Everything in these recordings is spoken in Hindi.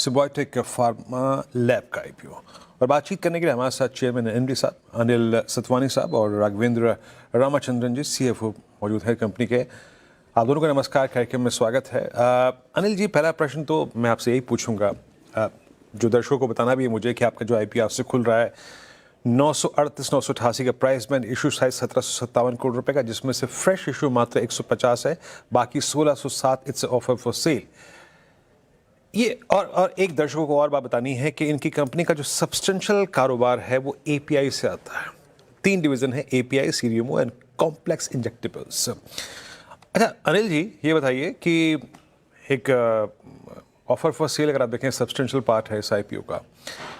सिम्बायोटिक फार्मा लैब का आईपीओ। और बातचीत करने के लिए हमारे साथ चेयरमैन एमडी साहब अनिल सतवानी साहब और राघवेंद्र रामाचंद्रन जी सीएफओ मौजूद है कंपनी के। आप दोनों का नमस्कार, कार्यक्रम में स्वागत है। अनिल जी, पहला प्रश्न तो मैं आपसे यही पूछूंगा, जो दर्शकों को बताना भी है मुझे कि आपका जो आईपीओ आपसे खुल रहा है 938 का price band, issue size 1757 crore रुपए का, जिसमें से फ्रेश इशू मात्र 150 है, बाकी 1607 इट्स ऑफर फॉर सेल। ये और एक दर्शकों को और बात बतानी है कि इनकी कंपनी का जो सब्सटेंशियल कारोबार है वो एपीआई से आता है। 3 डिवीजन है, API, CDMO and complex injectables. अच्छा अनिल जी, ये बताइए कि एक ऑफर फॉर सेल अगर आप देखें सब्सटेंशियल पार्ट है इस आईपीओ का,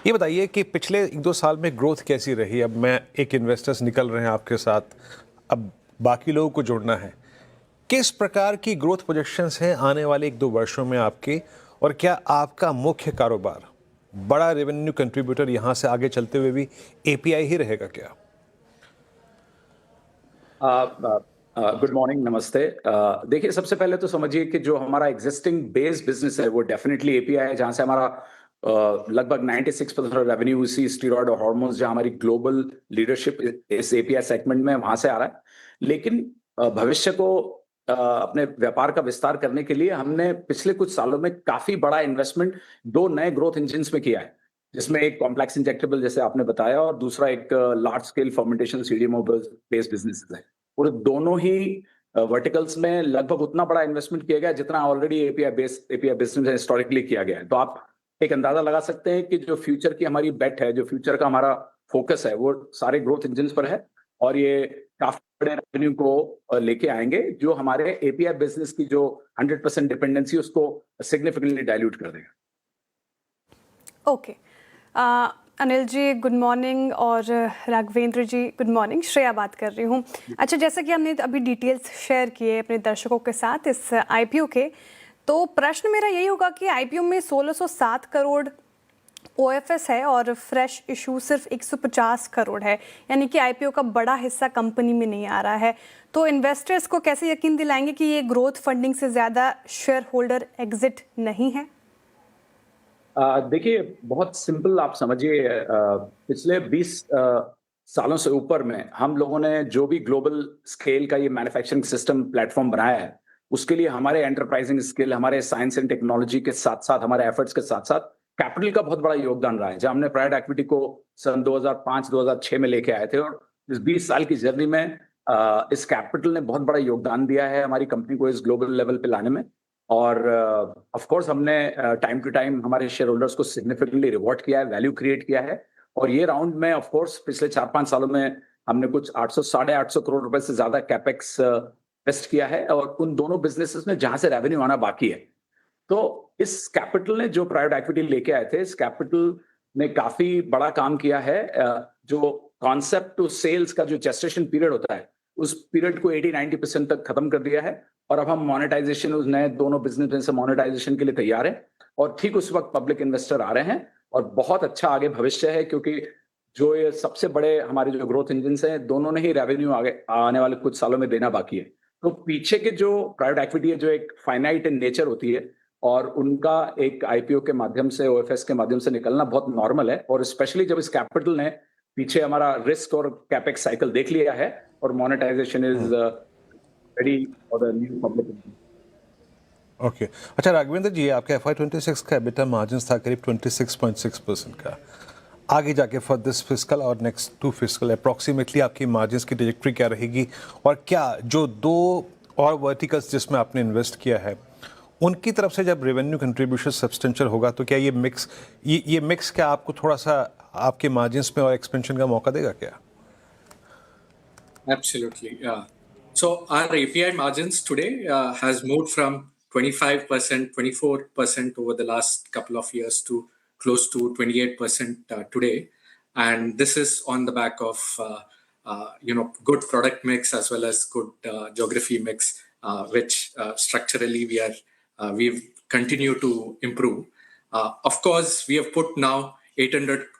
ये बताइए कि पिछले 1-2 साल में ग्रोथ कैसी रही। अब मैं एक इन्वेस्टर्स निकल रहे हैं आपके साथ, अब बाकी लोगों को जोड़ना है, किस प्रकार की ग्रोथ प्रोजेक्शंस हैं आने वाले 1-2 वर्षों में आपकी, और क्या आपका मुख्य कारोबार बड़ा रेवेन्यू कंट्रीब्यूटर यहां से आगे चलते हुए भी एपीआई ही रहेगा क्या? गुड मॉर्निंग, नमस्ते। देखिए, सबसे पहले तो समझिए कि जो हमारा एग्जिस्टिंग बेस बिजनेस है वो डेफिनेटली एपीआई है, जहां से हमारा लगभग 96% रेवेन्यू इसी स्टीरॉयड और हार्मोन्स, जहां हमारी ग्लोबल लीडरशिप इस एपीआई सेगमेंट में वहां से आ रहा है। लेकिन भविष्य को अपने व्यापार का विस्तार करने के लिए हमने पिछले कुछ सालों में काफी बड़ा इन्वेस्टमेंट 2 नए ग्रोथ इंजिन में किया है, जिसमें एक कॉम्प्लेक्स इंजेक्टेबल जैसे आपने बताया और दूसरा एक large scale fermentation CDMO based business है। और दोनों ही वर्टिकल्स में लगभग उतना बड़ा इन्वेस्टमेंट किया गया जितना ऑलरेडी एपीआई बिजनेस हिस्टोरिकली किया गया है। तो आप एक अंदाजा लगा सकते हैं कि जो फ्यूचर की हमारी बेट है, जो फ्यूचर का हमारा फोकस है, वो सारे ग्रोथ इंजिन पर है और ये काफी बड़े रेवेन्यू को लेके आएंगे, जो हमारे एपीआई बिजनेस की जो 100% डिपेंडेंसी उसको सिग्निफिकेंटली डाइल्यूट कर देगा। Okay Anil ji good morning, और राघवेंद्र जी गुड मॉर्निंग। श्रेया बात कर रही हूँ। अच्छा, जैसा कि हमने अभी डिटेल्स शेयर किए अपने दर्शकों के साथ इस आईपीओ के, तो प्रश्न मेरा यही होगा कि आईपीओ में 1607 करोड़ ओएफएस है और फ्रेश इशू सिर्फ 150 करोड़ है, यानी कि आईपीओ का बड़ा हिस्सा कंपनी में नहीं आ रहा है। तो इन्वेस्टर्स को कैसे यकीन दिलाएंगे कि ये ग्रोथ फंडिंग से ज़्यादा शेयर होल्डर एग्जिट नहीं है? देखिए, बहुत सिंपल आप समझिए, पिछले 20 सालों से ऊपर में हम लोगों ने जो भी ग्लोबल स्केल का ये मैन्युफैक्चरिंग सिस्टम प्लेटफॉर्म बनाया है, उसके लिए हमारे एंटरप्राइजिंग स्किल, हमारे साइंस एंड टेक्नोलॉजी के साथ साथ, हमारे एफर्ट्स के साथ साथ कैपिटल का बहुत बड़ा योगदान रहा है। जब हमने प्राइवेट इक्विटी को सन 2005-2006 में लेके आए थे, और इस 20 साल की जर्नी में इस कैपिटल ने बहुत बड़ा योगदान दिया है हमारी कंपनी को इस ग्लोबल लेवल पे लाने में। और ऑफ कोर्स हमने टाइम टू टाइम हमारे शेयर होल्डर्स को सिग्निफिकेंटली रिवॉर्ड किया है, वैल्यू क्रिएट किया है। और ये राउंड में ऑफ कोर्स पिछले 4-5 सालों में हमने कुछ 800-850 करोड़ रुपए से ज्यादा कैपेक्स इन्वेस्ट किया है, और उन दोनों बिजनेसेस में जहां से रेवेन्यू आना बाकी है। तो इस कैपिटल ने, जो प्राइवेट इक्विटी लेके आए थे, इस कैपिटल ने काफी बड़ा काम किया है। जो कॉन्सेप्ट टू सेल्स का जो जेस्टेशन पीरियड होता है, उस पीरियड को 80-90% तक खत्म कर दिया है, और अब हम मोनेटाइजेशन, उस नए दोनों बिजनेस में से मोनेटाइजेशन के लिए तैयार हैं। और ठीक उस वक्त पब्लिक इन्वेस्टर आ रहे हैं, और बहुत अच्छा आगे भविष्य है, क्योंकि जो ये सबसे बड़े हमारे जो ग्रोथ इंजिन हैं, दोनों ने ही रेवेन्यू आगे आने वाले कुछ सालों में देना बाकी है। तो पीछे के जो प्राइवेट इक्विटी है, जो एक फाइनाइट इन नेचर होती है, और उनका एक आईपीओ के माध्यम से, ओएफएस के माध्यम से निकलना बहुत नॉर्मल है। और स्पेशली जब इस कैपिटल ने पीछे हमारा रिस्क और कैपेक्स साइकिल देख लिया है, और monetisation is ready for the new public. Okay, अच्छा राघवेंद्र जी, आपका FY26 का एबिटा मार्जिन था करीब 26.6% का। आगे जाके फॉर दिस फिस्कल और नेक्स्ट 2 फिस्कल अप्रॉक्सीमेटली आपकी मार्जिन्स की ट्रैजेक्टरी क्या रहेगी, और क्या जो 2 और वर्टिकल्स जिसमें आपने इन्वेस्ट किया है उनकी तरफ से जब रेवेन्यू कंट्रीब्यूशन सब्सटेंशियल होगा, तो क्या ये मिक्स क्या आपको थोड़ा सा आपके मार्जिन्स में और एक्सपेंशन का मौका देगा क्या? Absolutely, yeah. So our API margins today has moved from 25%, 24% over the last couple of years to close to 28% today, and this is on the back of good product mix as well as good geography mix, which structurally we've continued to improve. Of course, we have put now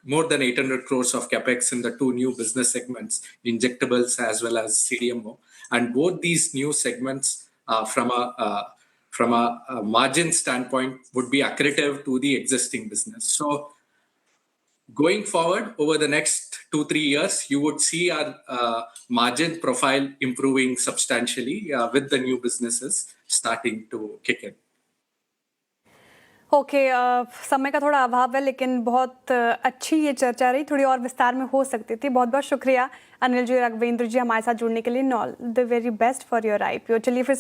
more than 800 crores of capex in the 2 new business segments, injectables as well as CDMO, and both these new segments from a from a margin standpoint would be accretive to the existing business. So going forward over the next 2-3 years, you would see our margin profile improving substantially with the new businesses starting to kick in. Okay समय का थोड़ा अभाव है, लेकिन बहुत अच्छी ये चर्चा रही, थोड़ी और विस्तार में हो सकती थी। बहुत बहुत शुक्रिया अनिल जी, राघवेंद्र जी, हमारे साथ जुड़ने के लिए। All the very best for your IPO. चलिए फिर